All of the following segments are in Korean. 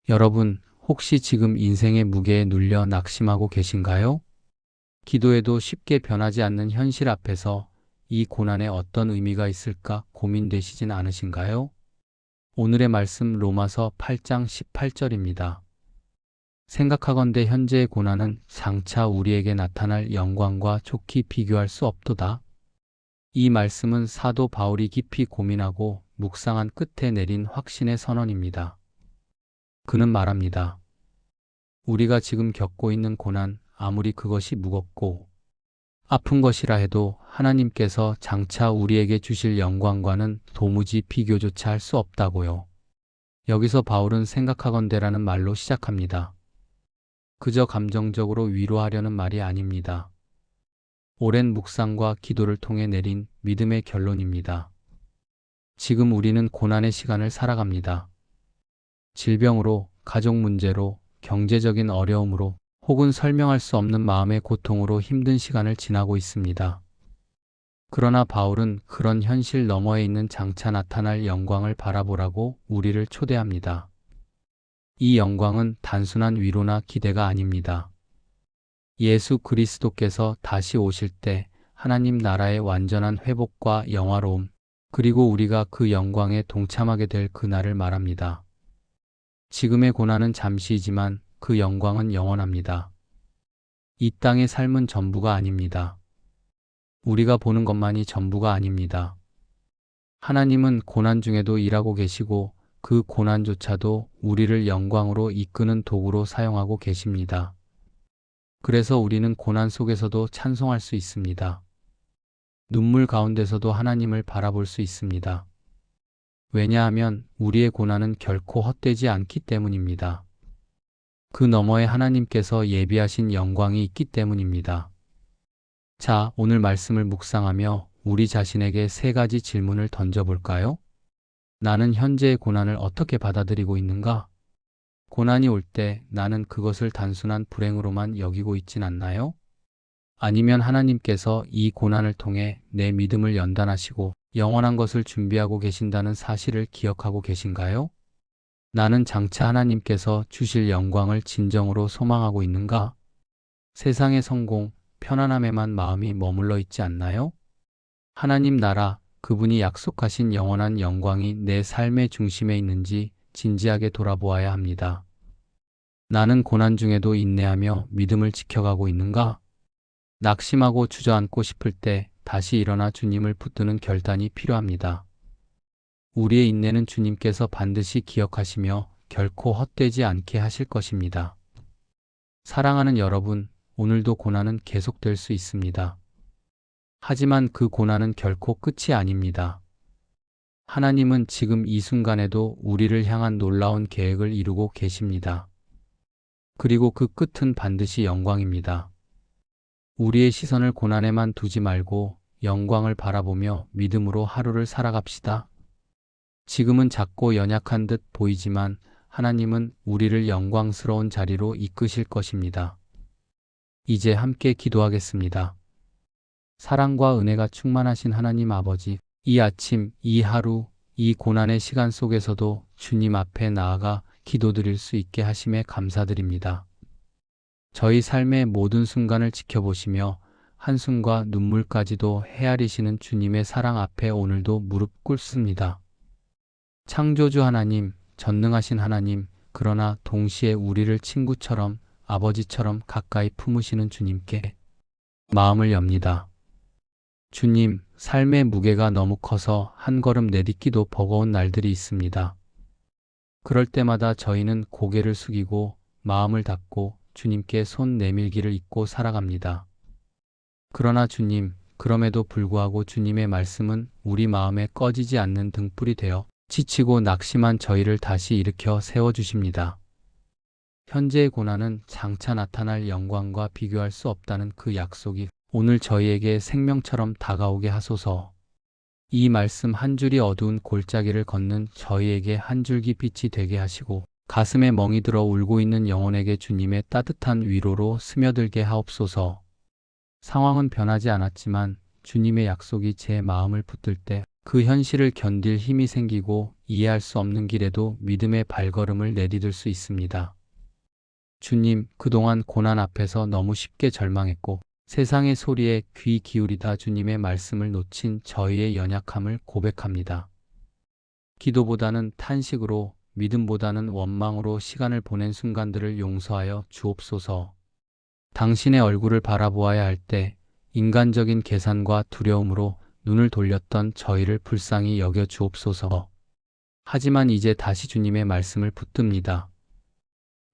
여러분, 혹시 지금 인생의 무게에 눌려 낙심하고 계신가요? 기도해도 쉽게 변하지 않는 현실 앞에서 이 고난에 어떤 의미가 있을까 고민되시진 않으신가요? 오늘의 말씀 로마서 8장 18절입니다. 생각하건대 현재의 고난은 장차 우리에게 나타날 영광과 좋게 비교할 수 없도다. 이 말씀은 사도 바울이 깊이 고민하고 묵상한 끝에 내린 확신의 선언입니다. 그는 말합니다. 우리가 지금 겪고 있는 고난, 아무리 그것이 무겁고 아픈 것이라 해도 하나님께서 장차 우리에게 주실 영광과는 도무지 비교조차 할 수 없다고요. 여기서 바울은 생각하건대라는 말로 시작합니다. 그저 감정적으로 위로하려는 말이 아닙니다. 오랜 묵상과 기도를 통해 내린 믿음의 결론입니다. 지금 우리는 고난의 시간을 살아갑니다. 질병으로, 가족 문제로, 경제적인 어려움으로 혹은 설명할 수 없는 마음의 고통으로 힘든 시간을 지나고 있습니다. 그러나 바울은 그런 현실 너머에 있는 장차 나타날 영광을 바라보라고 우리를 초대합니다. 이 영광은 단순한 위로나 기대가 아닙니다. 예수 그리스도께서 다시 오실 때 하나님 나라의 완전한 회복과 영화로움, 그리고 우리가 그 영광에 동참하게 될 그날을 말합니다. 지금의 고난은 잠시이지만 그 영광은 영원합니다. 이 땅의 삶은 전부가 아닙니다. 우리가 보는 것만이 전부가 아닙니다. 하나님은 고난 중에도 일하고 계시고 그 고난조차도 우리를 영광으로 이끄는 도구로 사용하고 계십니다. 그래서 우리는 고난 속에서도 찬송할 수 있습니다. 눈물 가운데서도 하나님을 바라볼 수 있습니다. 왜냐하면 우리의 고난은 결코 헛되지 않기 때문입니다. 그 너머에 하나님께서 예비하신 영광이 있기 때문입니다. 자, 오늘 말씀을 묵상하며 우리 자신에게 세 가지 질문을 던져볼까요? 나는 현재의 고난을 어떻게 받아들이고 있는가? 고난이 올 때 나는 그것을 단순한 불행으로만 여기고 있진 않나요? 아니면 하나님께서 이 고난을 통해 내 믿음을 연단하시고 영원한 것을 준비하고 계신다는 사실을 기억하고 계신가요? 나는 장차 하나님께서 주실 영광을 진정으로 소망하고 있는가? 세상의 성공, 편안함에만 마음이 머물러 있지 않나요? 하나님 나라, 그분이 약속하신 영원한 영광이 내 삶의 중심에 있는지 진지하게 돌아보아야 합니다. 나는 고난 중에도 인내하며 믿음을 지켜가고 있는가? 낙심하고 주저앉고 싶을 때 다시 일어나 주님을 붙드는 결단이 필요합니다. 우리의 인내는 주님께서 반드시 기억하시며 결코 헛되지 않게 하실 것입니다. 사랑하는 여러분, 오늘도 고난은 계속될 수 있습니다. 하지만 그 고난은 결코 끝이 아닙니다. 하나님은 지금 이 순간에도 우리를 향한 놀라운 계획을 이루고 계십니다. 그리고 그 끝은 반드시 영광입니다. 우리의 시선을 고난에만 두지 말고 영광을 바라보며 믿음으로 하루를 살아갑시다. 지금은 작고 연약한 듯 보이지만 하나님은 우리를 영광스러운 자리로 이끄실 것입니다. 이제 함께 기도하겠습니다. 사랑과 은혜가 충만하신 하나님 아버지, 이 아침, 이 하루, 이 고난의 시간 속에서도 주님 앞에 나아가 기도드릴 수 있게 하심에 감사드립니다. 저희 삶의 모든 순간을 지켜보시며 한숨과 눈물까지도 헤아리시는 주님의 사랑 앞에 오늘도 무릎 꿇습니다. 창조주 하나님, 전능하신 하나님, 그러나 동시에 우리를 친구처럼 아버지처럼 가까이 품으시는 주님께 마음을 엽니다. 주님, 삶의 무게가 너무 커서 한 걸음 내딛기도 버거운 날들이 있습니다. 그럴 때마다 저희는 고개를 숙이고 마음을 닫고 주님께 손 내밀기를 잊고 살아갑니다. 그러나 주님, 그럼에도 불구하고 주님의 말씀은 우리 마음에 꺼지지 않는 등불이 되어 지치고 낙심한 저희를 다시 일으켜 세워주십니다. 현재의 고난은 장차 나타날 영광과 비교할 수 없다는 그 약속이 오늘 저희에게 생명처럼 다가오게 하소서. 이 말씀 한 줄이 어두운 골짜기를 걷는 저희에게 한 줄기 빛이 되게 하시고 가슴에 멍이 들어 울고 있는 영혼에게 주님의 따뜻한 위로로 스며들게 하옵소서. 상황은 변하지 않았지만 주님의 약속이 제 마음을 붙들 때 그 현실을 견딜 힘이 생기고 이해할 수 없는 길에도 믿음의 발걸음을 내디딜 수 있습니다. 주님, 그동안 고난 앞에서 너무 쉽게 절망했고 세상의 소리에 귀 기울이다 주님의 말씀을 놓친 저희의 연약함을 고백합니다. 기도보다는 탄식으로, 믿음보다는 원망으로 시간을 보낸 순간들을 용서하여 주옵소서. 당신의 얼굴을 바라보아야 할 때 인간적인 계산과 두려움으로 눈을 돌렸던 저희를 불쌍히 여겨 주옵소서. 하지만 이제 다시 주님의 말씀을 붙듭니다.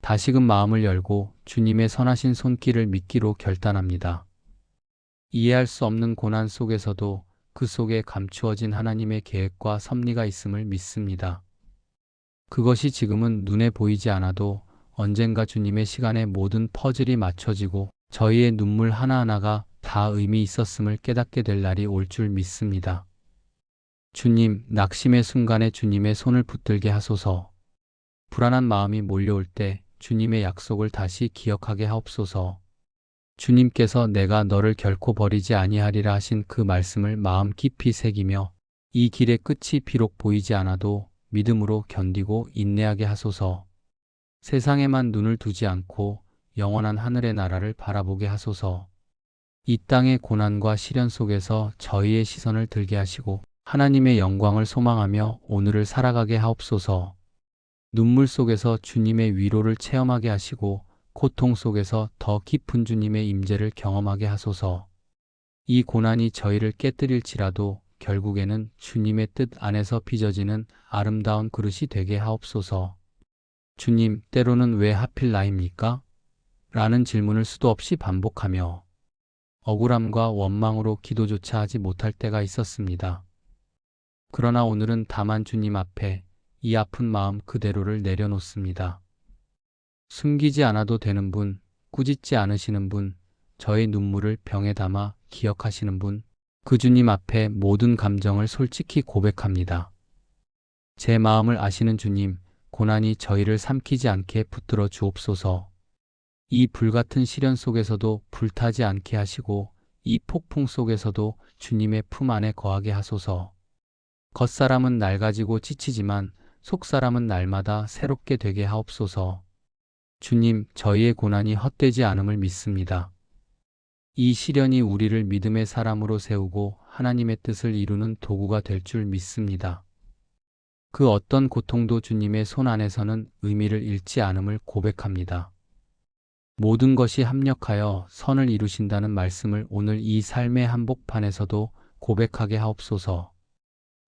다시금 마음을 열고 주님의 선하신 손길을 믿기로 결단합니다. 이해할 수 없는 고난 속에서도 그 속에 감추어진 하나님의 계획과 섭리가 있음을 믿습니다. 그것이 지금은 눈에 보이지 않아도 언젠가 주님의 시간에 모든 퍼즐이 맞춰지고 저희의 눈물 하나하나가 다 의미 있었음을 깨닫게 될 날이 올 줄 믿습니다. 주님, 낙심의 순간에 주님의 손을 붙들게 하소서. 불안한 마음이 몰려올 때 주님의 약속을 다시 기억하게 하옵소서. 주님께서 내가 너를 결코 버리지 아니하리라 하신 그 말씀을 마음 깊이 새기며 이 길의 끝이 비록 보이지 않아도 믿음으로 견디고 인내하게 하소서. 세상에만 눈을 두지 않고 영원한 하늘의 나라를 바라보게 하소서. 이 땅의 고난과 시련 속에서 저희의 시선을 들게 하시고 하나님의 영광을 소망하며 오늘을 살아가게 하옵소서. 눈물 속에서 주님의 위로를 체험하게 하시고 고통 속에서 더 깊은 주님의 임재를 경험하게 하소서. 이 고난이 저희를 깨뜨릴지라도 결국에는 주님의 뜻 안에서 빚어지는 아름다운 그릇이 되게 하옵소서. 주님, 때로는 왜 하필 나입니까? 라는 질문을 수도 없이 반복하며 억울함과 원망으로 기도조차 하지 못할 때가 있었습니다. 그러나 오늘은 다만 주님 앞에 이 아픈 마음 그대로를 내려놓습니다. 숨기지 않아도 되는 분, 꾸짖지 않으시는 분, 저의 눈물을 병에 담아 기억하시는 분, 그 주님 앞에 모든 감정을 솔직히 고백합니다. 제 마음을 아시는 주님, 고난이 저희를 삼키지 않게 붙들어 주옵소서. 이 불같은 시련 속에서도 불타지 않게 하시고 이 폭풍 속에서도 주님의 품 안에 거하게 하소서. 겉사람은 낡아지고 지치지만 속사람은 날마다 새롭게 되게 하옵소서. 주님, 저희의 고난이 헛되지 않음을 믿습니다. 이 시련이 우리를 믿음의 사람으로 세우고 하나님의 뜻을 이루는 도구가 될 줄 믿습니다. 그 어떤 고통도 주님의 손 안에서는 의미를 잃지 않음을 고백합니다. 모든 것이 합력하여 선을 이루신다는 말씀을 오늘 이 삶의 한복판에서도 고백하게 하옵소서.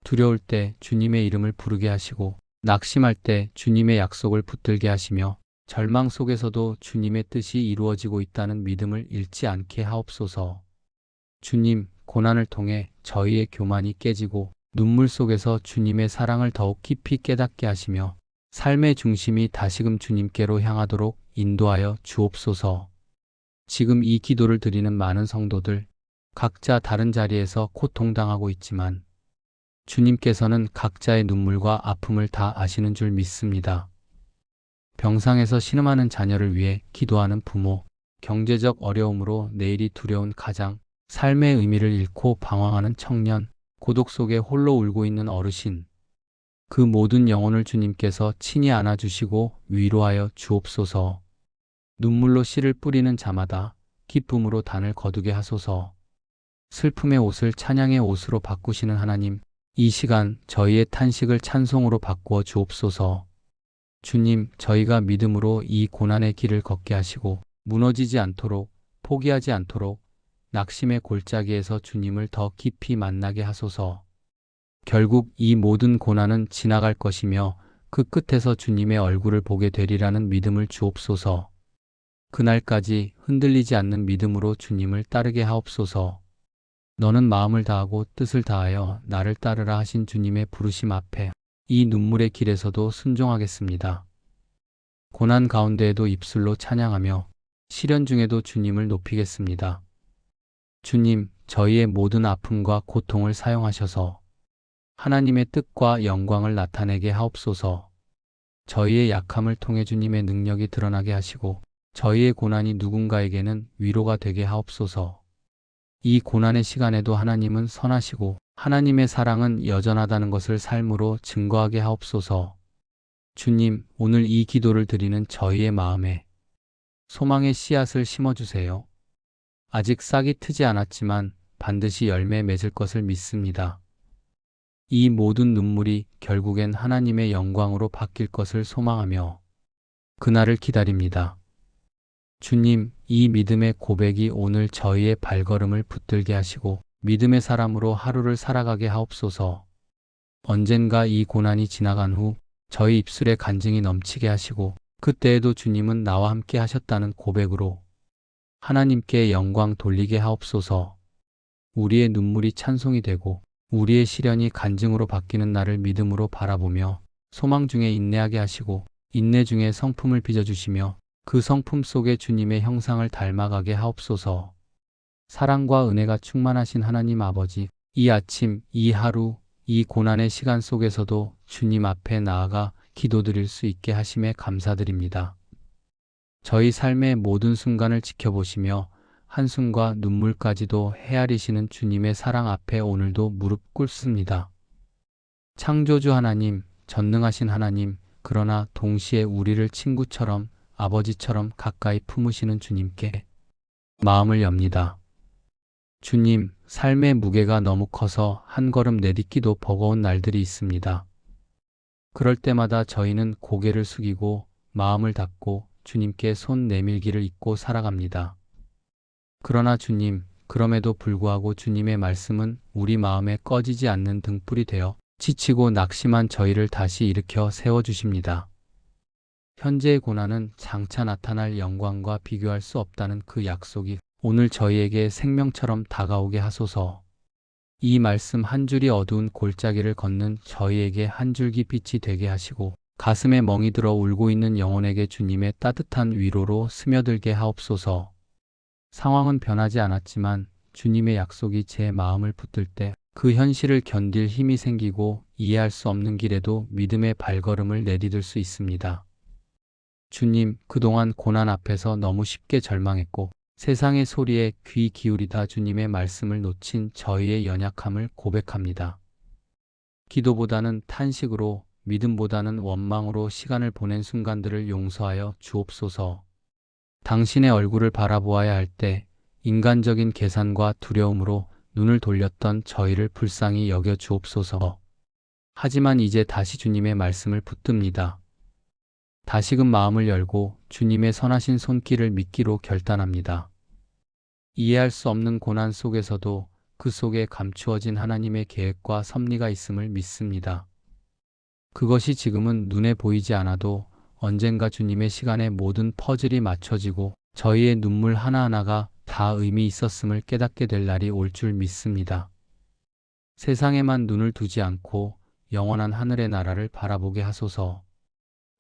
두려울 때 주님의 이름을 부르게 하시고 낙심할 때 주님의 약속을 붙들게 하시며 절망 속에서도 주님의 뜻이 이루어지고 있다는 믿음을 잃지 않게 하옵소서. 주님, 고난을 통해 저희의 교만이 깨지고 눈물 속에서 주님의 사랑을 더욱 깊이 깨닫게 하시며 삶의 중심이 다시금 주님께로 향하도록 인도하여 주옵소서. 지금 이 기도를 드리는 많은 성도들, 각자 다른 자리에서 고통당하고 있지만 주님께서는 각자의 눈물과 아픔을 다 아시는 줄 믿습니다. 병상에서 신음하는 자녀를 위해 기도하는 부모, 경제적 어려움으로 내일이 두려운 가장, 삶의 의미를 잃고 방황하는 청년, 고독 속에 홀로 울고 있는 어르신, 그 모든 영혼을 주님께서 친히 안아주시고 위로하여 주옵소서. 눈물로 씨를 뿌리는 자마다 기쁨으로 단을 거두게 하소서. 슬픔의 옷을 찬양의 옷으로 바꾸시는 하나님, 이 시간 저희의 탄식을 찬송으로 바꾸어 주옵소서. 주님, 저희가 믿음으로 이 고난의 길을 걷게 하시고 무너지지 않도록, 포기하지 않도록 낙심의 골짜기에서 주님을 더 깊이 만나게 하소서. 결국 이 모든 고난은 지나갈 것이며 그 끝에서 주님의 얼굴을 보게 되리라는 믿음을 주옵소서. 그날까지 흔들리지 않는 믿음으로 주님을 따르게 하옵소서. 너는 마음을 다하고 뜻을 다하여 나를 따르라 하신 주님의 부르심 앞에 이 눈물의 길에서도 순종하겠습니다. 고난 가운데에도 입술로 찬양하며 시련 중에도 주님을 높이겠습니다. 주님, 저희의 모든 아픔과 고통을 사용하셔서 하나님의 뜻과 영광을 나타내게 하옵소서. 저희의 약함을 통해 주님의 능력이 드러나게 하시고 저희의 고난이 누군가에게는 위로가 되게 하옵소서. 이 고난의 시간에도 하나님은 선하시고 하나님의 사랑은 여전하다는 것을 삶으로 증거하게 하옵소서. 주님, 오늘 이 기도를 드리는 저희의 마음에 소망의 씨앗을 심어주세요. 아직 싹이 트지 않았지만 반드시 열매 맺을 것을 믿습니다. 이 모든 눈물이 결국엔 하나님의 영광으로 바뀔 것을 소망하며 그날을 기다립니다. 주님, 이 믿음의 고백이 오늘 저희의 발걸음을 붙들게 하시고 믿음의 사람으로 하루를 살아가게 하옵소서. 언젠가 이 고난이 지나간 후 저희 입술에 간증이 넘치게 하시고 그때에도 주님은 나와 함께 하셨다는 고백으로 하나님께 영광 돌리게 하옵소서. 우리의 눈물이 찬송이 되고 우리의 시련이 간증으로 바뀌는 날을 믿음으로 바라보며 소망 중에 인내하게 하시고 인내 중에 성품을 빚어주시며 그 성품 속에 주님의 형상을 닮아가게 하옵소서. 사랑과 은혜가 충만하신 하나님 아버지, 이 아침, 이 하루, 이 고난의 시간 속에서도 주님 앞에 나아가 기도드릴 수 있게 하심에 감사드립니다. 저희 삶의 모든 순간을 지켜보시며 한숨과 눈물까지도 헤아리시는 주님의 사랑 앞에 오늘도 무릎 꿇습니다. 창조주 하나님, 전능하신 하나님, 그러나 동시에 우리를 친구처럼 아버지처럼 가까이 품으시는 주님께 마음을 엽니다. 주님, 삶의 무게가 너무 커서 한 걸음 내딛기도 버거운 날들이 있습니다. 그럴 때마다 저희는 고개를 숙이고 마음을 닫고 주님께 손 내밀기를 잊고 살아갑니다. 그러나 주님, 그럼에도 불구하고 주님의 말씀은 우리 마음에 꺼지지 않는 등불이 되어 지치고 낙심한 저희를 다시 일으켜 세워주십니다. 현재의 고난은 장차 나타날 영광과 비교할 수 없다는 그 약속이 오늘 저희에게 생명처럼 다가오게 하소서. 이 말씀 한 줄이 어두운 골짜기를 걷는 저희에게 한 줄기 빛이 되게 하시고 가슴에 멍이 들어 울고 있는 영혼에게 주님의 따뜻한 위로로 스며들게 하옵소서. 상황은 변하지 않았지만 주님의 약속이 제 마음을 붙들 때 그 현실을 견딜 힘이 생기고 이해할 수 없는 길에도 믿음의 발걸음을 내디딜 수 있습니다. 주님, 그동안 고난 앞에서 너무 쉽게 절망했고 세상의 소리에 귀 기울이다 주님의 말씀을 놓친 저희의 연약함을 고백합니다. 기도보다는 탄식으로, 믿음보다는 원망으로 시간을 보낸 순간들을 용서하여 주옵소서. 당신의 얼굴을 바라보아야 할 때 인간적인 계산과 두려움으로 눈을 돌렸던 저희를 불쌍히 여겨 주옵소서. 하지만 이제 다시 주님의 말씀을 붙듭니다. 다시금 마음을 열고 주님의 선하신 손길을 믿기로 결단합니다. 이해할 수 없는 고난 속에서도 그 속에 감추어진 하나님의 계획과 섭리가 있음을 믿습니다. 그것이 지금은 눈에 보이지 않아도 언젠가 주님의 시간에 모든 퍼즐이 맞춰지고 저희의 눈물 하나하나가 다 의미 있었음을 깨닫게 될 날이 올 줄 믿습니다. 세상에만 눈을 두지 않고 영원한 하늘의 나라를 바라보게 하소서.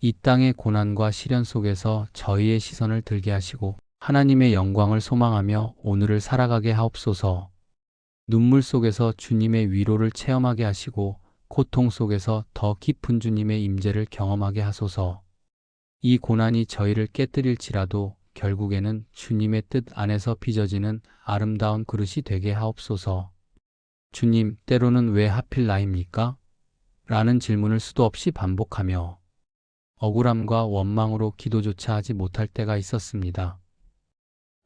이 땅의 고난과 시련 속에서 저희의 시선을 들게 하시고 하나님의 영광을 소망하며 오늘을 살아가게 하옵소서. 눈물 속에서 주님의 위로를 체험하게 하시고 고통 속에서 더 깊은 주님의 임재를 경험하게 하소서. 이 고난이 저희를 깨뜨릴지라도 결국에는 주님의 뜻 안에서 빚어지는 아름다운 그릇이 되게 하옵소서. 주님, 때로는 왜 하필 나입니까? 라는 질문을 수도 없이 반복하며 억울함과 원망으로 기도조차 하지 못할 때가 있었습니다.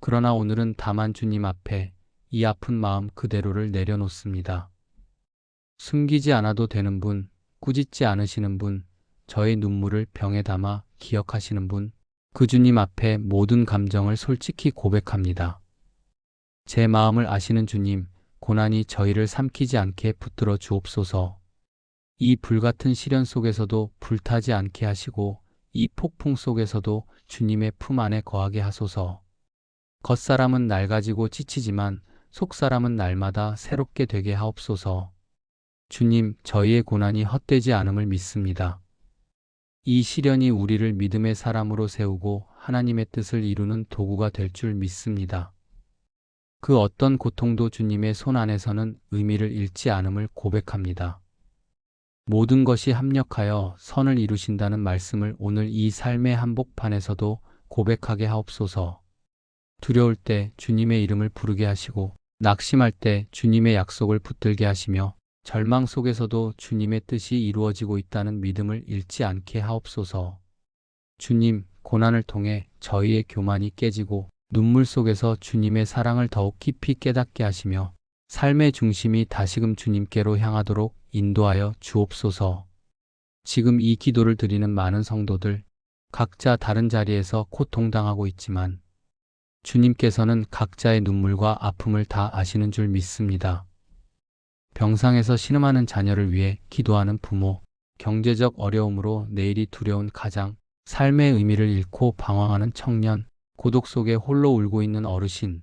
그러나 오늘은 다만 주님 앞에 이 아픈 마음 그대로를 내려놓습니다. 숨기지 않아도 되는 분, 꾸짖지 않으시는 분, 저의 눈물을 병에 담아 기억하시는 분, 그 주님 앞에 모든 감정을 솔직히 고백합니다. 제 마음을 아시는 주님, 고난이 저희를 삼키지 않게 붙들어 주옵소서. 이 불같은 시련 속에서도 불타지 않게 하시고 이 폭풍 속에서도 주님의 품 안에 거하게 하소서. 겉사람은 낡아지고 지치지만 속사람은 날마다 새롭게 되게 하옵소서. 주님, 저희의 고난이 헛되지 않음을 믿습니다. 이 시련이 우리를 믿음의 사람으로 세우고 하나님의 뜻을 이루는 도구가 될 줄 믿습니다. 그 어떤 고통도 주님의 손 안에서는 의미를 잃지 않음을 고백합니다. 모든 것이 합력하여 선을 이루신다는 말씀을 오늘 이 삶의 한복판에서도 고백하게 하옵소서. 두려울 때 주님의 이름을 부르게 하시고 낙심할 때 주님의 약속을 붙들게 하시며 절망 속에서도 주님의 뜻이 이루어지고 있다는 믿음을 잃지 않게 하옵소서. 주님, 고난을 통해 저희의 교만이 깨지고 눈물 속에서 주님의 사랑을 더욱 깊이 깨닫게 하시며 삶의 중심이 다시금 주님께로 향하도록 인도하여 주옵소서. 지금 이 기도를 드리는 많은 성도들, 각자 다른 자리에서 고통당하고 있지만 주님께서는 각자의 눈물과 아픔을 다 아시는 줄 믿습니다. 병상에서 신음하는 자녀를 위해 기도하는 부모, 경제적 어려움으로 내일이 두려운 가장, 삶의 의미를 잃고 방황하는 청년, 고독 속에 홀로 울고 있는 어르신,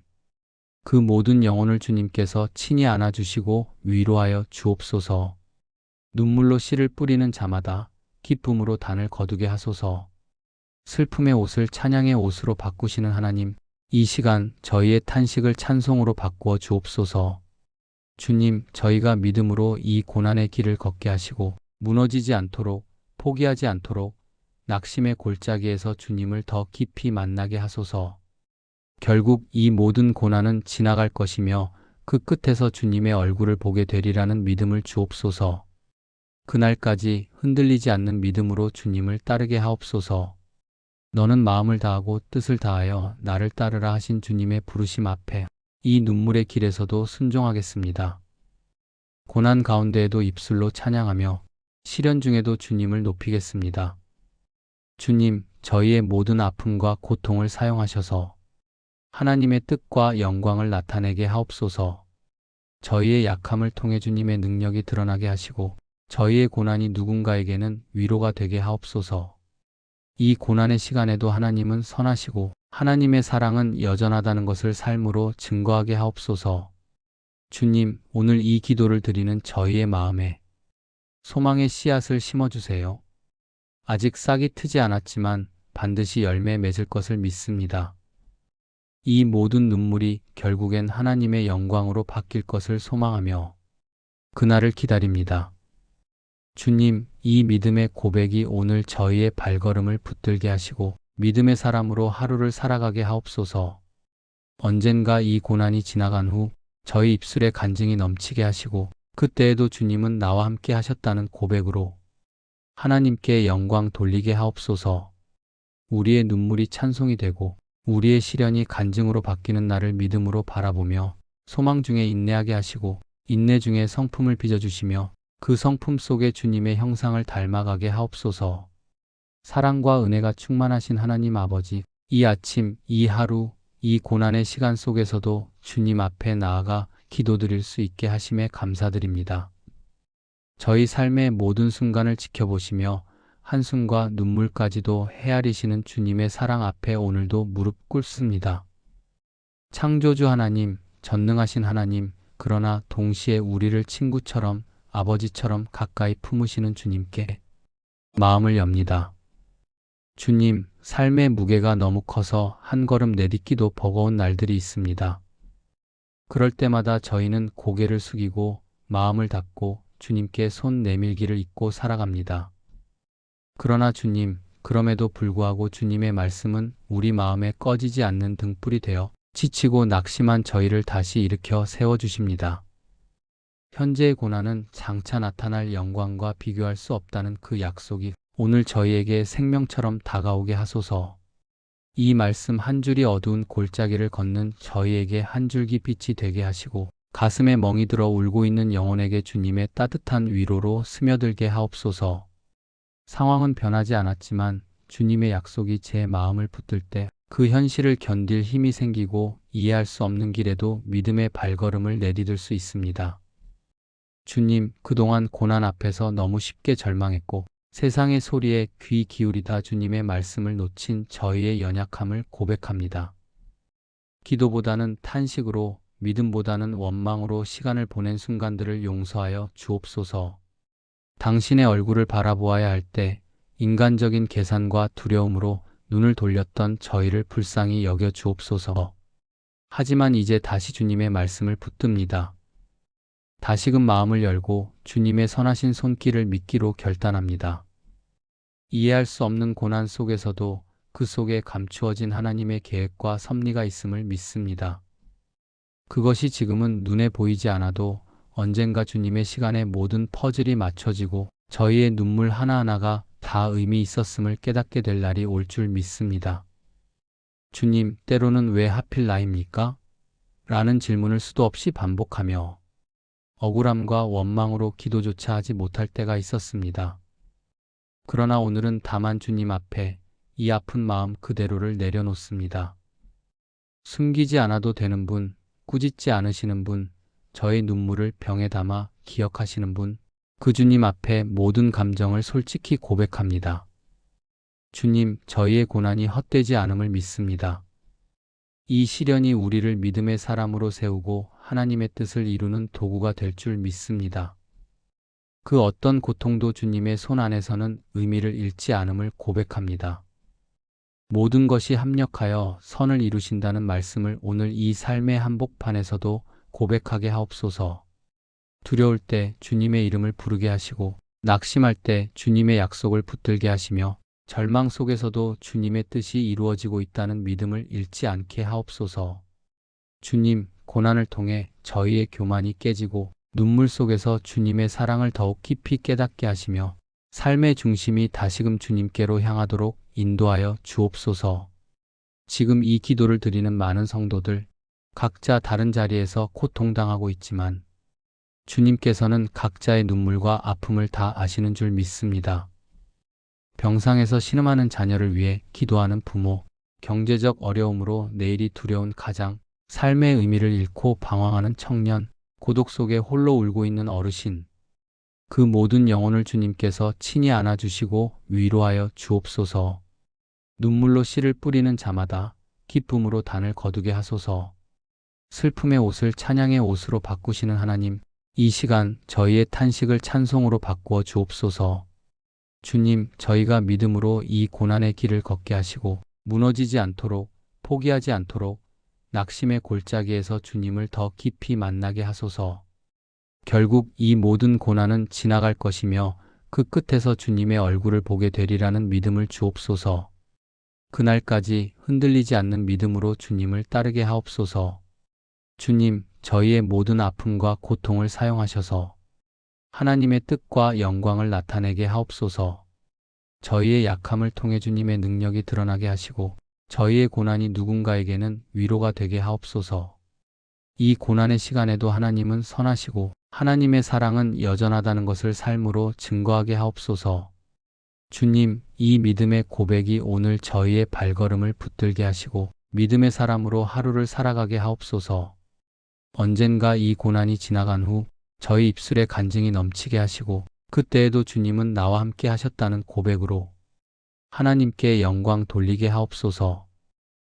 그 모든 영혼을 주님께서 친히 안아주시고 위로하여 주옵소서. 눈물로 씨를 뿌리는 자마다 기쁨으로 단을 거두게 하소서. 슬픔의 옷을 찬양의 옷으로 바꾸시는 하나님, 이 시간 저희의 탄식을 찬송으로 바꾸어 주옵소서. 주님, 저희가 믿음으로 이 고난의 길을 걷게 하시고 무너지지 않도록, 포기하지 않도록 낙심의 골짜기에서 주님을 더 깊이 만나게 하소서. 결국 이 모든 고난은 지나갈 것이며 그 끝에서 주님의 얼굴을 보게 되리라는 믿음을 주옵소서. 그날까지 흔들리지 않는 믿음으로 주님을 따르게 하옵소서. 너는 마음을 다하고 뜻을 다하여 나를 따르라 하신 주님의 부르심 앞에 이 눈물의 길에서도 순종하겠습니다. 고난 가운데에도 입술로 찬양하며 시련 중에도 주님을 높이겠습니다. 주님, 저희의 모든 아픔과 고통을 사용하셔서 하나님의 뜻과 영광을 나타내게 하옵소서. 저희의 약함을 통해 주님의 능력이 드러나게 하시고 저희의 고난이 누군가에게는 위로가 되게 하옵소서. 이 고난의 시간에도 하나님은 선하시고 하나님의 사랑은 여전하다는 것을 삶으로 증거하게 하옵소서. 주님, 오늘 이 기도를 드리는 저희의 마음에 소망의 씨앗을 심어주세요. 아직 싹이 트지 않았지만 반드시 열매 맺을 것을 믿습니다. 이 모든 눈물이 결국엔 하나님의 영광으로 바뀔 것을 소망하며 그날을 기다립니다. 주님, 이 믿음의 고백이 오늘 저희의 발걸음을 붙들게 하시고 믿음의 사람으로 하루를 살아가게 하옵소서. 언젠가 이 고난이 지나간 후 저희 입술에 간증이 넘치게 하시고 그때에도 주님은 나와 함께 하셨다는 고백으로 하나님께 영광 돌리게 하옵소서. 우리의 눈물이 찬송이 되고 우리의 시련이 간증으로 바뀌는 날을 믿음으로 바라보며 소망 중에 인내하게 하시고 인내 중에 성품을 빚어주시며 그 성품 속에 주님의 형상을 닮아가게 하옵소서. 사랑과 은혜가 충만하신 하나님 아버지, 이 아침, 이 하루, 이 고난의 시간 속에서도 주님 앞에 나아가 기도드릴 수 있게 하심에 감사드립니다. 저희 삶의 모든 순간을 지켜보시며 한숨과 눈물까지도 헤아리시는 주님의 사랑 앞에 오늘도 무릎 꿇습니다. 창조주 하나님, 전능하신 하나님, 그러나 동시에 우리를 친구처럼 아버지처럼 가까이 품으시는 주님께 마음을 엽니다. 주님, 삶의 무게가 너무 커서 한 걸음 내딛기도 버거운 날들이 있습니다. 그럴 때마다 저희는 고개를 숙이고 마음을 닫고 주님께 손 내밀기를 잊고 살아갑니다. 그러나 주님, 그럼에도 불구하고 주님의 말씀은 우리 마음에 꺼지지 않는 등불이 되어 지치고 낙심한 저희를 다시 일으켜 세워주십니다. 현재의 고난은 장차 나타날 영광과 비교할 수 없다는 그 약속이 오늘 저희에게 생명처럼 다가오게 하소서. 이 말씀 한 줄이 어두운 골짜기를 걷는 저희에게 한 줄기 빛이 되게 하시고 가슴에 멍이 들어 울고 있는 영혼에게 주님의 따뜻한 위로로 스며들게 하옵소서. 상황은 변하지 않았지만 주님의 약속이 제 마음을 붙들 때 그 현실을 견딜 힘이 생기고 이해할 수 없는 길에도 믿음의 발걸음을 내디딜 수 있습니다. 주님, 그동안 고난 앞에서 너무 쉽게 절망했고 세상의 소리에 귀 기울이다 주님의 말씀을 놓친 저희의 연약함을 고백합니다. 기도보다는 탄식으로, 믿음보다는 원망으로 시간을 보낸 순간들을 용서하여 주옵소서. 당신의 얼굴을 바라보아야 할 때 인간적인 계산과 두려움으로 눈을 돌렸던 저희를 불쌍히 여겨 주옵소서. 하지만 이제 다시 주님의 말씀을 붙듭니다. 다시금 마음을 열고 주님의 선하신 손길을 믿기로 결단합니다. 이해할 수 없는 고난 속에서도 그 속에 감추어진 하나님의 계획과 섭리가 있음을 믿습니다. 그것이 지금은 눈에 보이지 않아도 언젠가 주님의 시간에 모든 퍼즐이 맞춰지고 저희의 눈물 하나하나가 다 의미 있었음을 깨닫게 될 날이 올 줄 믿습니다. 주님, 때로는 왜 하필 나입니까? 라는 질문을 수도 없이 반복하며 억울함과 원망으로 기도조차 하지 못할 때가 있었습니다. 그러나 오늘은 다만 주님 앞에 이 아픈 마음 그대로를 내려놓습니다. 숨기지 않아도 되는 분, 꾸짖지 않으시는 분, 저의 눈물을 병에 담아 기억하시는 분, 그 주님 앞에 모든 감정을 솔직히 고백합니다. 주님, 저희의 고난이 헛되지 않음을 믿습니다. 이 시련이 우리를 믿음의 사람으로 세우고 하나님의 뜻을 이루는 도구가 될 줄 믿습니다. 그 어떤 고통도 주님의 손 안에서는 의미를 잃지 않음을 고백합니다. 모든 것이 합력하여 선을 이루신다는 말씀을 오늘 이 삶의 한복판에서도 고백하게 하옵소서. 두려울 때 주님의 이름을 부르게 하시고 낙심할 때 주님의 약속을 붙들게 하시며 절망 속에서도 주님의 뜻이 이루어지고 있다는 믿음을 잃지 않게 하옵소서. 주님, 고난을 통해 저희의 교만이 깨지고 눈물 속에서 주님의 사랑을 더욱 깊이 깨닫게 하시며 삶의 중심이 다시금 주님께로 향하도록 인도하여 주옵소서. 지금 이 기도를 드리는 많은 성도들, 각자 다른 자리에서 고통당하고 있지만 주님께서는 각자의 눈물과 아픔을 다 아시는 줄 믿습니다. 병상에서 신음하는 자녀를 위해 기도하는 부모, 경제적 어려움으로 내일이 두려운 가장, 삶의 의미를 잃고 방황하는 청년, 고독 속에 홀로 울고 있는 어르신, 그 모든 영혼을 주님께서 친히 안아주시고 위로하여 주옵소서. 눈물로 씨를 뿌리는 자마다 기쁨으로 단을 거두게 하소서. 슬픔의 옷을 찬양의 옷으로 바꾸시는 하나님, 이 시간 저희의 탄식을 찬송으로 바꾸어 주옵소서. 주님, 저희가 믿음으로 이 고난의 길을 걷게 하시고 무너지지 않도록, 포기하지 않도록 낙심의 골짜기에서 주님을 더 깊이 만나게 하소서. 결국 이 모든 고난은 지나갈 것이며 그 끝에서 주님의 얼굴을 보게 되리라는 믿음을 주옵소서. 그날까지 흔들리지 않는 믿음으로 주님을 따르게 하옵소서. 주님, 저희의 모든 아픔과 고통을 사용하셔서 하나님의 뜻과 영광을 나타내게 하옵소서. 저희의 약함을 통해 주님의 능력이 드러나게 하시고 저희의 고난이 누군가에게는 위로가 되게 하옵소서. 이 고난의 시간에도 하나님은 선하시고 하나님의 사랑은 여전하다는 것을 삶으로 증거하게 하옵소서. 주님, 이 믿음의 고백이 오늘 저희의 발걸음을 붙들게 하시고 믿음의 사람으로 하루를 살아가게 하옵소서. 언젠가 이 고난이 지나간 후 저희 입술에 간증이 넘치게 하시고 그때에도 주님은 나와 함께 하셨다는 고백으로 하나님께 영광 돌리게 하옵소서.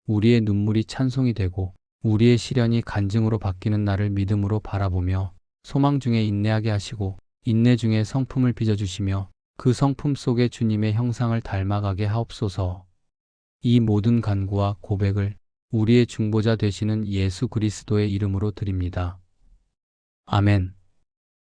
우리의 눈물이 찬송이 되고 우리의 시련이 간증으로 바뀌는 날을 믿음으로 바라보며 소망 중에 인내하게 하시고 인내 중에 성품을 빚어주시며 그 성품 속에 주님의 형상을 닮아가게 하옵소서. 이 모든 간구와 고백을 우리의 중보자 되시는 예수 그리스도의 이름으로 드립니다. 아멘.